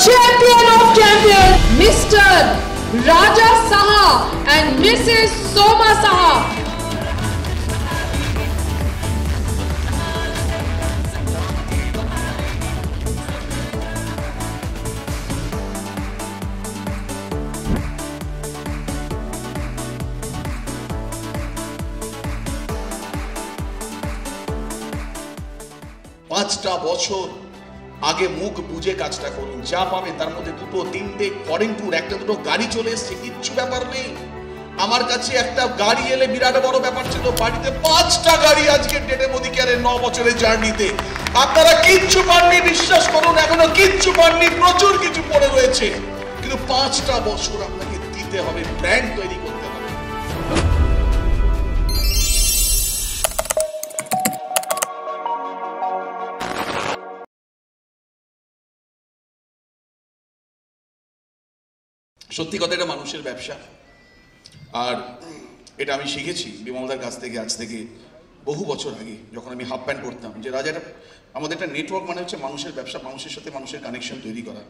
champion of champions, Mr. Raja Saha and Mrs. Soma Saha. পাঁচটা বছর আগে মুখ বুঝে কাজটা করুন, যা পাবেন তার মধ্যে দুটো তিনটে ফরেন ট্যুর, একটা দুটো গাড়ি চলে এসছে, কিচ্ছু ব্যাপার নেই। আমার কাছে একটা গাড়ি এলে বিরাট বড় ব্যাপার ছিল, বাড়িতে 5টা গাড়ি আজকে ডেটে মোদি কেয়ারের 9 বছরের জার্নিতে। আপনারা কিচ্ছু পাননি, বিশ্বাস করুন, এখনো কিচ্ছু পাননি, প্রচুর কিছু পড়ে রয়েছে, কিন্তু 5টা বছর আপনাকে দিতে হবে, ব্র্যান্ড তৈরি করতে হবে। সত্যি কথা, এটা মানুষের ব্যবসা। আর এটা আমি শিখেছি বিমলদার কাছ থেকে আজ থেকে বহু বছর আগে, যখন আমি হাফ প্যান্ট পরতাম, যে রাজাটা আমাদের একটা নেটওয়ার্ক মানে হচ্ছে মানুষের ব্যবসা, মানুষের সাথে মানুষের কানেকশন তৈরি করা।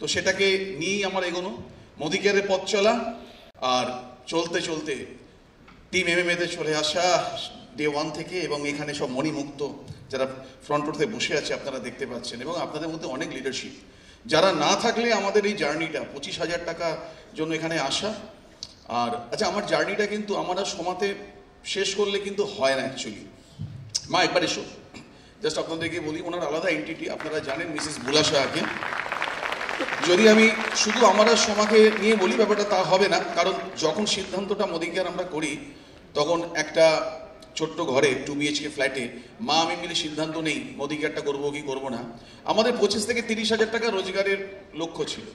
তো সেটাকে নিয়েই আমার এগোনো, মোদি কেয়ারের পথ চলা, আর চলতে চলতে টিম MMA-তে চলে আসা ডে 1 থেকে, এবং এখানে সব মণিমুক্ত যারা ফ্রন্ট রোতে বসে আছে আপনারা দেখতে পাচ্ছেন, এবং আপনাদের মধ্যে অনেক লিডারশিপ। যারা না থাকলে আমাদের এই জার্নিটা 25,000 টাকা জন্য এখানে আসা। আর আচ্ছা, আমার জার্নিটা কিন্তু আমরা সমাতে শেষ করলে কিন্তু হয় না অ্যাকচুয়ালি। মা একবার এসো, জাস্ট আপনাদেরকে বলি, ওনার আলাদা এন্টিটি, আপনারা জানেন মিসেস বুলা শাহকে। যদি আমি শুধু আমরা সমাকে নিয়ে বলি ব্যাপারটা তা হবে না, কারণ যখন সিদ্ধান্তটা মোদি কেয়ার আমরা করি, তখন একটা ছোট্ট ঘরে 2 BHK ফ্ল্যাটে মা আমি মিলে সিদ্ধান্ত নেই মোদি কেয়ারটা করবো কি করবো না। আমাদের 25 থেকে 30,000 টাকা রোজগারের লক্ষ্য ছিল।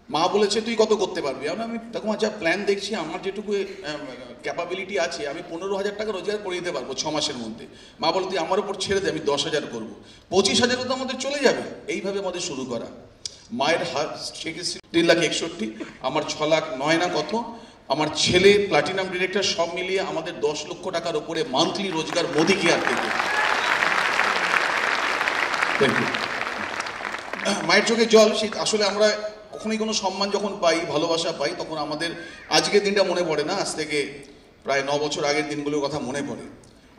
মা বলেছে তুই কত করতে পারবি? আমি দেখো যা প্ল্যান দেখছি, আমার যেটুকু ক্যাপাবিলিটি আছে, আমি 15,000 টাকা রোজগার করে দিতে পারবো 6 মাসের মধ্যে। মা বলে তুই আমার উপর ছেড়ে দে, আমি 10,000 করবো, 25,000 তো আমাদের চলে যাবে। এইভাবে আমাদের শুরু করা। মায়ের হাত 3,61,00,000, আমার 6,09,000 না কত, আমার ছেলে প্লাটিনাম ডিরেক্টর, সব মিলিয়ে আমাদের 10 লক্ষ টাকার উপরে মান্থলি রোজগার মোদি কেয়ার থেকে। মায়ের চোখে জল। সেই আসলে আমরা কখনোই কোনো সম্মান যখন পাই, ভালোবাসা পাই, তখন আমাদের আজকের দিনটা মনে পড়ে না, আজ থেকে প্রায় 9 বছর আগের দিনগুলোর কথা মনে পড়ে।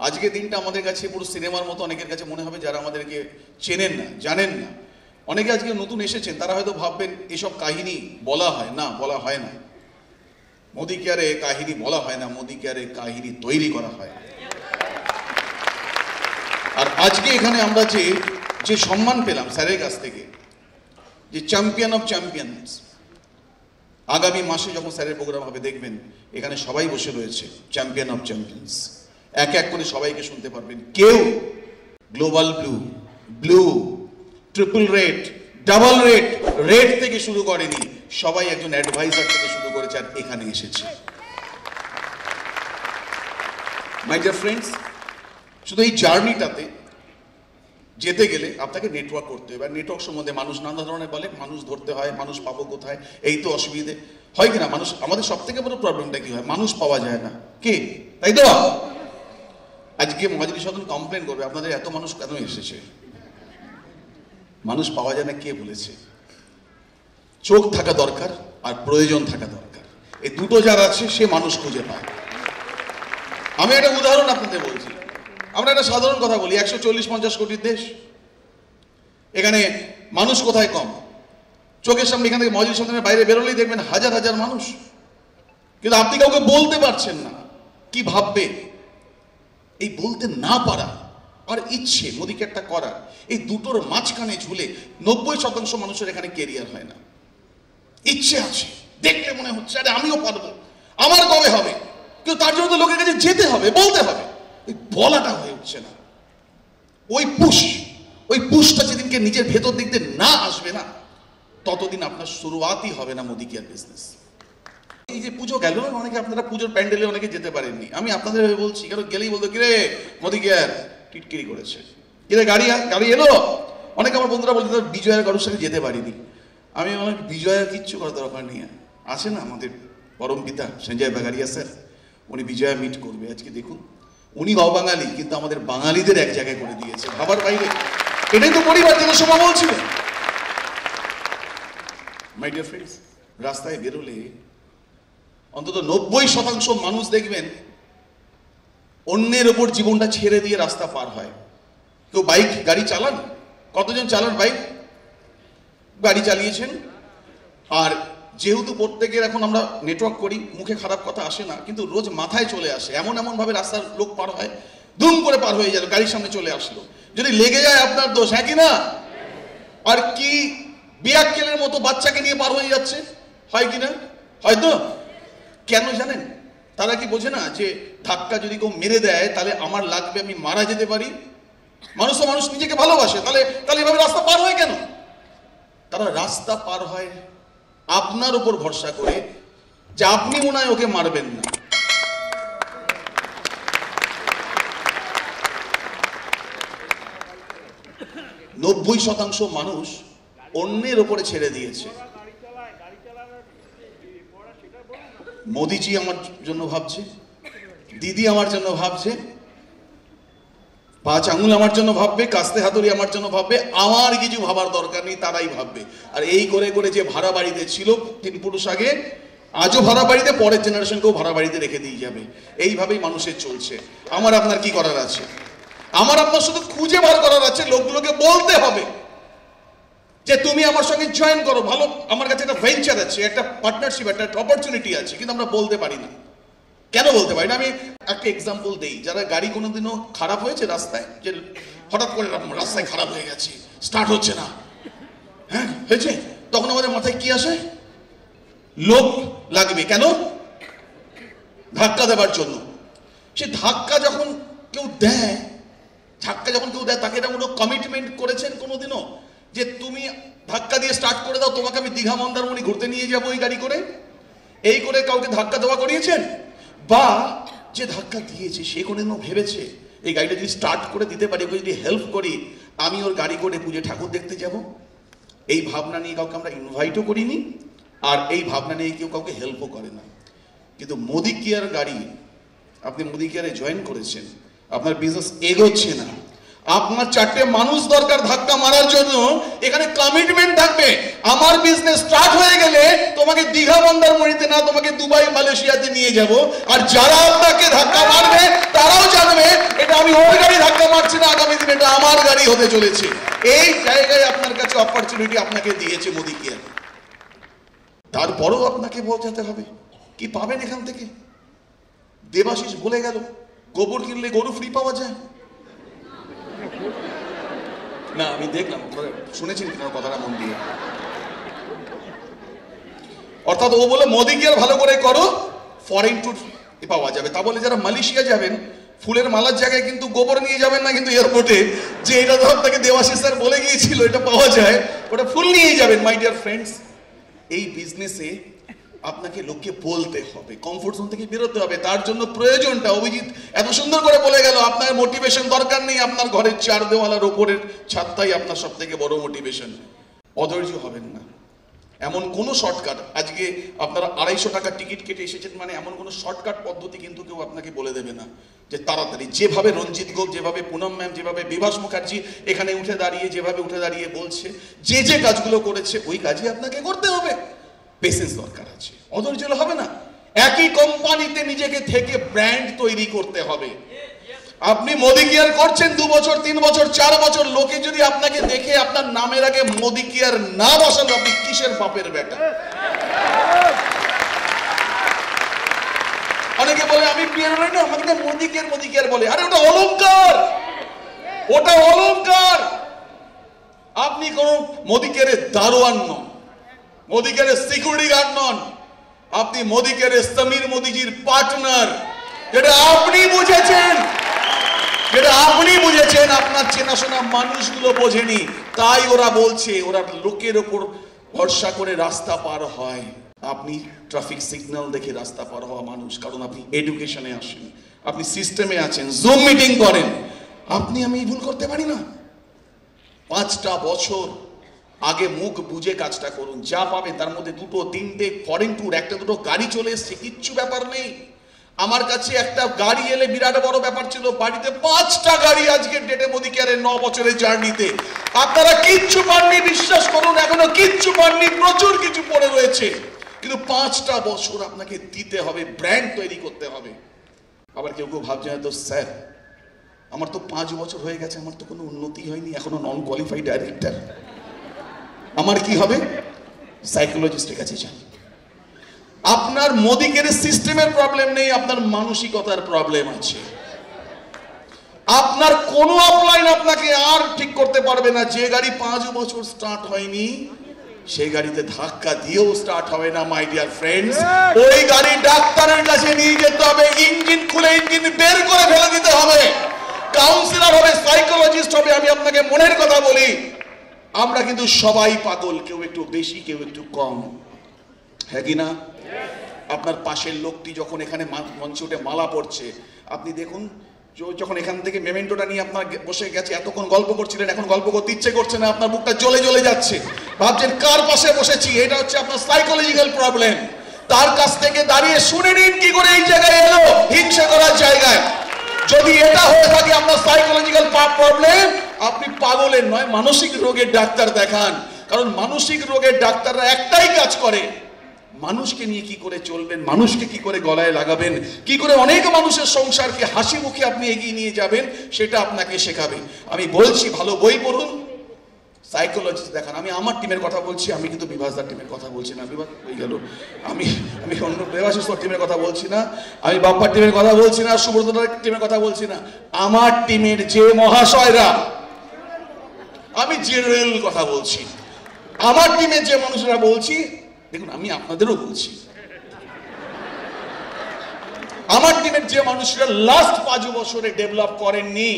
আজকের দিনটা আমাদের কাছে পুরো সিনেমার মতো অনেকের কাছে মনে হবে, যারা আমাদেরকে চেনেন না, জানেন না। অনেকে আজকে নতুন এসেছেন, তারা হয়তো ভাববেন এসব কাহিনী বলা হয় না, বলা হয় না। মোদি কেয়ারে কাহিনী বলা হয় না, মোদি কেয়ারে কাহিনী তৈরি করা হয়। আর আজকে এখানে আমরা যে সম্মান পেলাম স্যারের কাছ থেকে, যে চ্যাম্পিয়ন অফ চ্যাম্পিয়ন্স, আগামী মাসে যখন স্যারের প্রোগ্রাম হবে দেখবেন এখানে সবাই বসে রয়েছে চ্যাম্পিয়ন অফ চ্যাম্পিয়ন্স। এক এক করে সবাইকে শুনতে পারবেন। কেউ global blue, blue, triple red, double red, red থেকে শুরু করেনি, সবাই একজন অ্যাডভাইজার থেকে শুরু করেছে আর এখানে এসেছে। মাই ডিয়ার ফ্রেন্ডস, শুধু এই জার্নিটাতে যেতে গেলে আপনাকে নেটওয়ার্ক করতে হবে। আর নেটওয়ার্ক সম্বন্ধে মানুষ নানা ধরনের বলে, মানুষ ধরতে হয়, মানুষ পাবো কোথায়, এই তো অসুবিধে হয় কিনা। মানুষ, আমাদের সব থেকে বড় প্রবলেমটা কি হয়, মানুষ পাওয়া যায় না। কে? তাই তো আজকে মহাজনী সদন কমপ্লেন করবে আপনাদের এত মানুষ কেন এসেছে, মানুষ পাওয়া যায় না। কে বলেছে? চোখ থাকা দরকার আর প্রয়োজন থাকা দরকার, এই দুটো যার আছে সে মানুষ খুঁজে পায়। আমি একটা উদাহরণ আপনাদের বলছি। আমরা একটা সাধারণ কথা বলি, 140-50 কোটির দেশ, এখানে মানুষ কোথায় কম? চোখের সামনে এখান থেকে মহাজনী সদনের বাইরে বেরোলেই দেখবেন হাজার হাজার মানুষ, কিন্তু আপনি কাউকে বলতে পারছেন না। কি ভাববে? এই বলতে না পারা আর ইচ্ছে মোদি কেয়ারটা করার, এই দুটোর মাঝখানে ঝুলে 90% মানুষের এখানে কেরিয়ার হয় না। ইচ্ছে আছে, দেখলে মনে হচ্ছে আরে আমিও পারবো, আমার কবে হবে, কিন্তু তার জন্য তো লোকের কাছে যেতে হবে, বলতে হবে। ওই বলাটা হয়ে উঠছে না। ওই পুশটা যেদিনকে নিজের ভেতর দিক দিয়ে না আসবে না, ততদিন আপনার শুরুয়াতই হবে না মোদি কেয়ার বিজনেস। এই যে পুজো গেল, অনেকে আপনারা পুজোর প্যান্ডেলে অনেকে যেতে পারেননি, আমি আপনাদের বলছি, কারণ গেলেই বলতো কিরে মোদি কেয়ার টিটকিরি করেছে, কিরে গাড়ি এলো। অনেকে আমার বন্ধুরা বলতে বিজয়ের কারোর সাথে যেতে পারিনি। আমি আমার বিজয়ের কিচ্ছু করার দরকার নেই, আছে না আমাদের পরম পিতা সঞ্জয় বাগারিয়া স্যার, উনি বিজয়া মিট করবে। আজকে দেখুন, উনি অবাঙালি কিন্তু আমাদের বাঙালিদের এক জায়গায় করে দিয়েছে, ভাবার বাইরে। এটাই তো পরিবার জনসভা বলছিলেন। মাই ডিয়ার ফ্রেন্ডস, রাস্তায় বেরোলে অন্তত 90% মানুষ দেখবেন অন্যের ওপর জীবনটা ছেড়ে দিয়ে রাস্তা পার হয়। কেউ বাইক গাড়ি চালান, কতজন চালান বাইক, গাড়ি চালিয়েছেন। আর যেহেতু প্রত্যেকের এখন আমরা নেটওয়ার্ক করি, মুখে খারাপ কথা আসে না, কিন্তু রোজ মাথায় চলে আসে। এমন ভাবে রাস্তার লোক পার হয়, দুম করে পার হয়ে গেল, গাড়ির সামনে চলে আসলো, যদি লেগে যায় আপনার দোষ, হ্যাঁ কি না? আর কি বিয়াক্কেলের মতো বাচ্চাকে নিয়ে পার হয়ে যাচ্ছে, হয় কি না? হয়তো কেন জানেন? তারা কি বোঝে না যে ধাক্কা যদি কেউ মেরে দেয় তাহলে আমার লাগবে, আমি মারা যেতে পারি। মানুষ নিজেকে ভালোবাসে, তাহলে এভাবে রাস্তা পার হয় কেন? তারা রাস্তা পার হয় আপনার উপর ভরসা করে যে আপনি মনে হয় ওকে মারবেন না। নব্বই শতাংশ মানুষ অন্যের উপরে ছেড়ে দিয়েছে। মোদিজি আমার জন্য ভাবছে, দিদি আমার জন্য ভাবছে, 5 আঙুল আমার জন্য ভাববে, কাস্তে হাতুড়ি আমার জন্য ভাববে, আমার কিছু ভাবার দরকার নেই, তারাই ভাববে। আর এই করে করে যে ভাড়া বাড়িতে ছিল 3 পুরুষ আগে, আজও ভাড়া বাড়িতে, পরের জেনারেশনকেও ভাড়া বাড়িতে রেখে দিয়ে যাবে। এইভাবেই মানুষের চলছে। আমার আপনার কি করার আছে? আমার আপনার শুধু খুঁজে বার করার আছে, লোকগুলোকে বলতে হবে যে তুমি আমার সঙ্গে জয়েন করো, ভালো, আমার কাছে একটা ভেঞ্চার আছে, একটা পার্টনারশিপ, একটা অপরচুনিটি আছে, কিন্তু আমরা বলতে পারি না। কেন বলতে পারি না? আমি একটা এক্সাম্পল দেই। যারা গাড়ি কোনোদিনও খারাপ হয়েছে রাস্তায়, যে হঠাৎ করে রাস্তায় খারাপ হয়ে গেছে, স্টার্ট হচ্ছে না, হ্যাঁ হয়েছে, তখন আমাদের মাথায় কি আসে? লোক লাগবে। কেন? ধাক্কা দেবার জন্য। সে ধাক্কা যখন কেউ দেয়, তাকে এটা কোনো কমিটমেন্ট করেছেন কোনোদিনও যে তুমি ধাক্কা দিয়ে স্টার্ট করে দাও, তোমাকে আমি দীঘা মন্দারমণি ঘুরতে নিয়ে যাবো এই গাড়ি করে? এই করে কাউকে ধাক্কা দেওয়া করিয়েছেন? বা যে ধাক্কা দিয়েছে সে কোনোদিনও ভেবেছে এই গাড়িটা যদি স্টার্ট করে দিতে পারি, ওকে যদি হেল্প করি, আমি ওর গাড়ি করে পুজো ঠাকুর দেখতে যাব? এই ভাবনা নিয়ে কাউকে আমরা ইনভাইটও করিনি, আর এই ভাবনা নিয়ে কেউ কাউকে হেল্পও করে না। কিন্তু মোদি কেয়ার গাড়ি, আপনি মোদি কেয়ারে জয়েন করেছেন, আপনার বিজনেস এগোচ্ছে না, আপনার 4টে মানুষ দরকার ধাক্কা মারার জন্য। এখানে কমিটমেন্ট থাকবে, আমার বিজনেস স্টার্ট হয়ে গেলে তোমাকে দীঘা মন্দারমণিতে না, তোমাকে দুবাই মালয়েশিয়াতে নিয়ে যাব। আর যারা আপনাকে ধাক্কা মারবে তারাও জানবে এটা আমি ওর গাড়ি ধাক্কা মারছি না, আগামী দিনে এটা আমার গাড়ি হতে চলেছে। এই জায়গায় আপনার কাছে অপরচুনিটি আপনাকে দিয়েছে মোদি কেয়ার। তারপরেও আপনাকে বোঝাতে হবে কি পাবেন এখান থেকে। দেবাশিস বলে গেল গোবর কিনলে গরু ফ্রি পাওয়া যায় না। আমি দেখলাম, শুনেছেন কিনা কথাটা মন দিয়ে? অর্থাৎ ও বলে মোদি কেয়ার ভালো করে করো, ফরেন ট্যুর পাওয়া যাবে। তা বলে যারা মালয়েশিয়া যাবেন, ফুলের মালার জায়গায় কিন্তু গোবর নিয়ে যাবেন না কিন্তু এয়ারপোর্টে, যে এটা তো আপনাকে দেবাশিস স্যার বলে গিয়েছিল এটা পাওয়া যায়, ওটা ফুল নিয়ে যাবেন। মাই ডিয়ার ফ্রেন্ডস, এই বিজনেসে আপনাকে লোককে বলতে হবে, কমফোর্ট জোন থেকে বেরোতে হবে। তার জন্য প্রয়োজনটা অভিজিৎ এত সুন্দর করে বলে গেল। আপনার মোটিভেশন দরকার নেই, আপনার ঘরের 4 দেওয়ালার ওপরের ছাদটাই আপনার সব থেকে বড় মোটিভেশন। অধৈর্য হবেন না। এমন কোনো শর্টকাট, আজকে আপনারা 250 টাকা টিকিট কেটে এসেছেন মানে এমন কোনো শর্টকাট পদ্ধতি কিন্তু কেউ আপনাকে বলে দেবে না যে তাড়াতাড়ি। যেভাবে রঞ্জিত গোপ, যেভাবে পুনম ম্যাম, যেভাবে বিভাস মুখার্জি এখানে যেভাবে উঠে দাঁড়িয়ে বলছে, যে কাজগুলো করেছে ওই কাজই আপনাকে করতে হবে। পেশেন্স দরকার আছে, অধৈর্য হবে না। একই কোম্পানিতে নিজেকে থেকে ব্র্যান্ড তৈরি করতে হবে। আপনি মোদি কেয়ার করছেন 2 বছর, 3 বছর, 4 বছর, লোকে যদি আপনাকে দেখে আপনার নামের আগে মোদি কেয়ার না বসালো, আপনি কিসের বাপের বেটা? অনেকে বলে আমি পিয়ার নই না, আমাকে মোদি কেয়ার বলে। আরে ওটা অলংকার, ওটা অলংকার। আপনি কোন মোদি কেয়ারের দারোয়ান নন, মোদি কেয়ারের সিকিউরিটি গার্ড নন, আপনি মোদি কেয়ারের সমীর মোদিজির পার্টনার। যেটা আপনি বুঝেছেন, আপনার চেনাশোনা মানুষগুলো বোঝেনি, তাই ওরা বলছে ওরা লোকের ওপর ভরসা করে রাস্তা পার হয়। আপনি ট্রাফিক সিগন্যাল দেখে রাস্তা পার হওয়া মানুষ, কারণ আপনি এডুকেশনে আসেন, আপনি সিস্টেমে আছেন, জুম মিটিং করেন। আমি ভুল করতে পারি না। 5টা বছর আগে মুখ বুঝে কাজটা করুন। যা পাবেন তার মধ্যে 2, 3টে ফরেন ট্যুর, 1-2 গাড়ি চলে এসছে, কিচ্ছু ব্যাপার নেই। আমার কাছে একটা গাড়ি এলে বিরাট বড় ব্যাপার ছিল, বাড়িতে 5টা গাড়ি আজকের ডেটে মোদি কেয়ারের 9 বছরের জার্নিতে। আপনারা কিচ্ছু পাননি, বিশ্বাস করুন, এখনো কিচ্ছু পাননি, প্রচুর কিছু পড়ে রয়েছে। কিন্তু 5টা বছর আপনাকে দিতে হবে, ব্র্যান্ড তৈরি করতে হবে। আবার কেউ কেউ ভাবছে তো স্যার আমার তো 5 বছর হয়ে গেছে, আমার তো কোনো উন্নতি হয়নি, এখনো নন কোয়ালিফাইড ডাইরেক্টর, আমার কি হবে? সাইকোলজিস্টের কাছে যান। আপনার মোদিকের সিস্টেমের প্রবলেম নেই, আপনার মানসিকতার প্রবলেম আছে। আপনার কোনো আপলাইন আপনাকে আর ঠিক করতে পারবে না। যে গাড়ি 5 বছর স্টার্ট হয়নি সেই গাড়িতে ধাক্কা দিয়েও স্টার্ট হবে না মাই ডিয়ার ফ্রেন্ডস। ওই গাড়ি ডাক্তারের কাছে নিয়ে যেতে হবে, ইঞ্জিন খুলে ইঞ্জিন বের করে ফেলে দিতে হবে, কাউন্সিলর হবে, সাইকোলজিস্ট হবে। আমি আপনাকে মনের কথা বলি, আমরা কিন্তু সবাই পাগল, কেউ একটু বেশি কেউ একটু কম, হ্যাঁ কি না? আপনার পাশের লোকটি যখন এখানে মঞ্চে উঠে মালা পড়ছে, আপনি দেখুন যখন এখান থেকে মেমেন্টোটা নিয়ে আপনার বসে গেছে, এতক্ষণ গল্প করছিলেন, এখন গল্প করতে ইচ্ছে করছে না, আপনার বুকটা জ্বলে জ্বলে যাচ্ছে, ভাবছেন কার পাশে বসেছি। এটা হচ্ছে আপনার সাইকোলজিক্যাল প্রবলেম। তার কাছ থেকে দাঁড়িয়ে শুনে নিন কি করে এই জায়গায় এলো, হিংসা করার জায়গায়। যদি এটা হয়ে থাকে আপনার সাইকোলজিক্যাল প্রবলেম, আপনি পাগলের নয় মানসিক রোগের ডাক্তার দেখান। কারণ মানসিক রোগের ডাক্তাররা একটাই কাজ করে, মানুষকে নিয়ে কি করে চলবেন, মানুষকে কি করে গলায় লাগাবেন, কি করে অনেক মানুষের সংসারকে হাসি মুখে আপনি এগিয়ে নিয়ে যাবেন, সেটা আপনাকে শেখাবে। আমি বলছি ভালো বই পড়ুন, সাইকোলজিস্ট দেখান। আমি আমার টিমের কথা বলছি, আমি কিন্তু বিভাসদার টিমের কথা বলছি না। বিভাস হয়ে গেল, আমি অন্য দেবাশিসর টিমের কথা বলছি না, আমি বাপ্পার টিমের কথা বলছি না, সুব্রতদার টিমের কথা বলছি না। আমার টিমের যে মহাশয়রা, আমি জেনারেল কথা বলছি, আমার টিমের যে মানুষরা বলছি, দেখুন আমি আপনাদেরও বলছি, আমার টিমের যে মানুষরা লাস্ট 5 বছরে ডেভেলপ করেননি,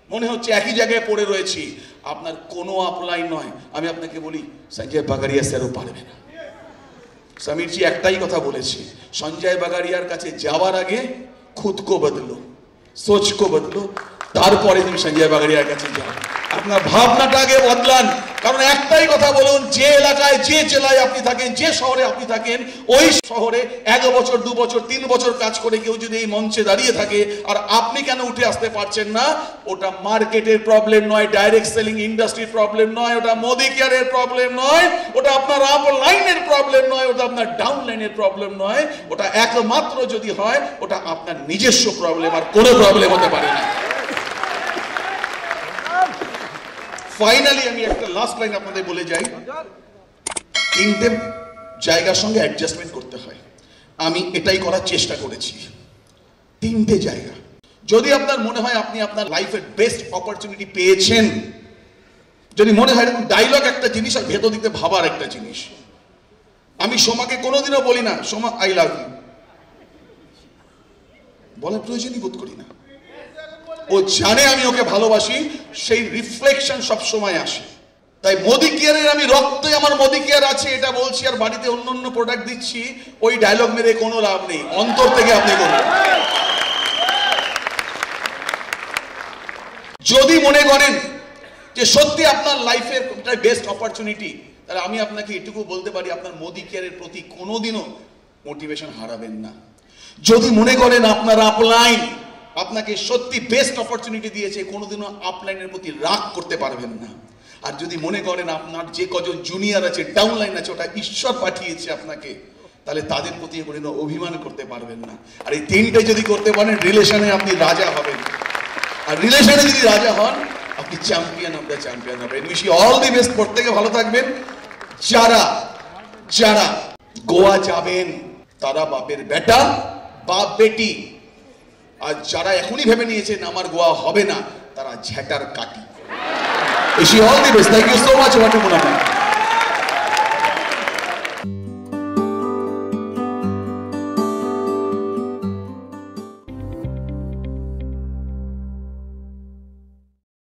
মনে হচ্ছে একই জায়গায় পড়ে রয়েছি, আপনার কোনো আপলাইন নয়। আমি আপনাকে বলি সঞ্জয় বাগারিয়া স্যারও পারবে না। সমীরজি একটাই কথা বলেছে, সঞ্জয় বাগারিয়ার কাছে যাওয়ার আগে খুদ কো বদলো, সোচ কো বদলো, তারপরে তুমি সঞ্জয় বাগারিয়ার কাছে যাও। আপনার ভাবনাটা আগে বদলান। কারণ একটাই কথা বলুন, যে এলাকায় যে জেলায় আপনি থাকেন, যে শহরে আপনি থাকেন, ওই শহরে 1 বছর 2 বছর 3 বছর কাজ করে কেউ যদি এই মঞ্চে দাঁড়িয়ে থাকে আর আপনি কেন উঠে আসতে পারছেন না, ওটা মার্কেটের প্রবলেম নয়, ডাইরেক্ট সেলিং ইন্ডাস্ট্রির প্রবলেম নয়, ওটা মোদি কেয়ারের প্রবলেম নয়, ওটা আপনার আপ লাইনের প্রবলেম নয়, ওটা আপনার ডাউন লাইনের প্রবলেম নয়, ওটা একমাত্র যদি হয় ওটা আপনার নিজস্ব প্রবলেম, আর কোনো প্রবলেম হতে পারে না। ফাইনালি আমি একটা লাস্ট লাইন আপনাদের বলে যাই, 3টে জায়গার সঙ্গে অ্যাডজাস্টমেন্ট করতে হয়। আমি এটাই করার চেষ্টা করেছি। 3টে জায়গা, যদি আপনার মনে হয় আপনি আপনার লাইফের বেস্ট অপরচুনিটি পেয়েছেন, যদি মনে হয়, ডায়লগ একটা জিনিস আর ভেতর দিতে ভাবার একটা জিনিস। আমি সোমাকে কোনোদিনও বলি না সোমা আই লাভ ইউ, বলার প্রয়োজনই বোধ করি না। ও জানে আমি ওকে ভালোবাসি, সেই রিফ্লেকশন সব সময় আসে। তাই মোদি কেয়ারের আমি রক্তে আমার মোদি কেয়ার আছে এটা বলছি, আর বাড়িতে অন্য অন্য প্রোডাক্ট দিচ্ছি, ওই ডায়লগ মেরে কোনো লাভ নেই। অন্তর থেকে আপনি করবেন। যদি মনে করেন যে সত্যি আপনার লাইফের বেস্ট অপরচুনিটি, তাহলে আমি আপনাকে এটুকু বলতে পারি, আপনার মোদি কেয়ারের প্রতি কোনোদিনও মোটিভেশন হারাবেন না। যদি মনে করেন আপনার আপলাইন আপনাকে সত্যি বেস্ট অপরচুনিটি দিয়েছে, কোনোদিনও আপলাইনের প্রতি রাগ করতে পারবেন না। আর যদি মনে করেন আপনার যে কজন জুনিয়র আছে, ডাউন লাইন আছে, ওটা ঈশ্বর পাঠিয়েছে আপনাকে, তাহলে তাদের প্রতি কোনো অভিমান করতে পারবেন না। আর এই 3টে যদি করতে পারেন, রিলেশনে আপনি রাজা হবেন। আর রিলেশনে যদি রাজা হন, আপনি চ্যাম্পিয়ন অফ দ্য চ্যাম্পিয়ন হবেন। Wish you all the best. প্রত্যেকে ভালো থাকবেন। যারা যারা গোয়া যাবেন তারা বাপের বেটা বাপ বেটি, আর যারা এখনই ভেবে নিয়েছেন আমার গোয়া হবে না, তারা ঝ্যাটার কাটি। Wish you all the best. Thank you so much.